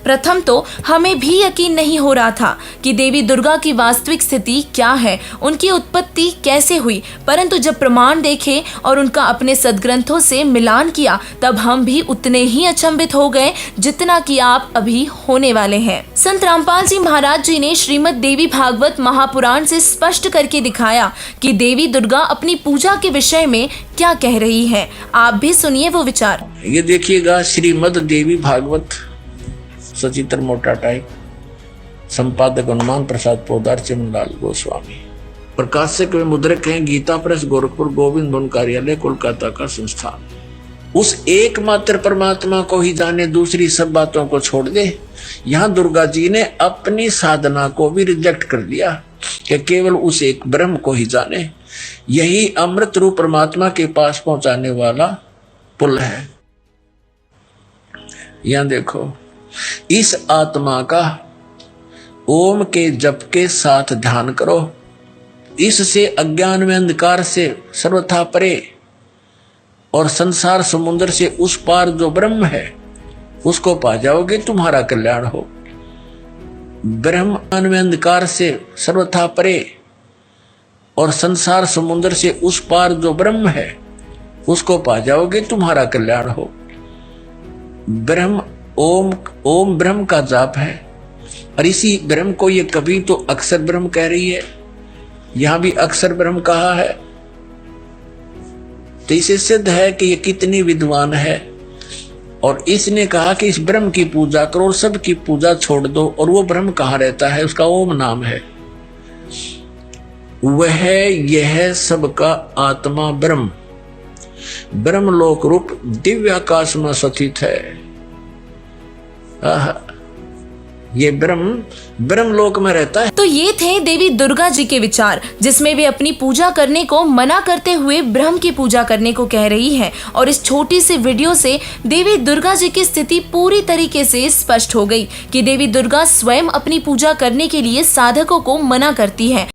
प्रथम तो हमें भी यकीन नहीं हो रहा था कि देवी दुर्गा की वास्तविक स्थिति क्या है, उनकी उत्पत्ति कैसे हुई, परंतु जब प्रमाण देखे और उनका अपने सदग्रंथों से मिलान किया तब हम भी उतने ही अचंभित हो गए जितना कि आप अभी होने वाले हैं। संत रामपाल जी महाराज जी ने श्रीमद् देवी भागवत महापुराण से स्पष्ट करके दिखाया कि देवी दुर्गा अपनी पूजा के विषय में क्या कह रही है। आप भी सुनिए वो विचार। ये देखिएगा, श्रीमद् देवी भागवत, सचित्र मोटा टाइप, संपादक हनुमान प्रसाद पोदार, चिमनलाल गोस्वामी। प्रकाशक व मुद्रक हैं गीता प्रेस, गोरखपुर, गोविंद भवन कार्यालय, कोलकाता का संस्थान। उस एकमात्र परमात्मा को ही जाने, दूसरी सब बातों को छोड़ दे। यहाँ दुर्गा जी ने अपनी साधना को भी रिजेक्ट कर दिया कि केवल उस एक ब्रह्म को ही जाने। यही अमृत रूप परमात्मा के पास पहुंचाने वाला पुल है। यहां देखो, इस आत्मा का ओम के जप के साथ ध्यान करो। इससे अज्ञान में अंधकार से सर्वथा परे और संसार समुद्र से उस पार जो ब्रह्म है उसको पा जाओगे, तुम्हारा कल्याण हो। ब्रह्म में अंधकार से सर्वथा परे और संसार समुद्र से उस पार जो ब्रह्म है उसको पा जाओगे, तुम्हारा कल्याण हो। ब्रह्म ओम ब्रह्म का जाप है और इसी ब्रह्म को ये कभी तो अक्षर ब्रह्म कह रही है, यहां भी अक्षर ब्रह्म कहा है। तो इसे सिद्ध है कि ये कितनी विद्वान है। और इसने कहा कि इस ब्रह्म की पूजा करो और सबकी पूजा छोड़ दो। और वो ब्रह्म कहाँ रहता है? उसका ओम नाम है। वह यह सबका आत्मा ब्रह्म ब्रह्मलोक रूप दिव्य आकाश में स्थित है। ये ब्रह्मलोक में रहता है। तो ये थे देवी दुर्गा जी के विचार, जिसमें वे अपनी पूजा करने को मना करते हुए ब्रह्म की पूजा करने को कह रही हैं। और इस छोटी सी वीडियो से देवी दुर्गा जी की स्थिति पूरी तरीके से स्पष्ट हो गई कि देवी दुर्गा स्वयं अपनी पूजा करने के लिए साधकों को मना करती है।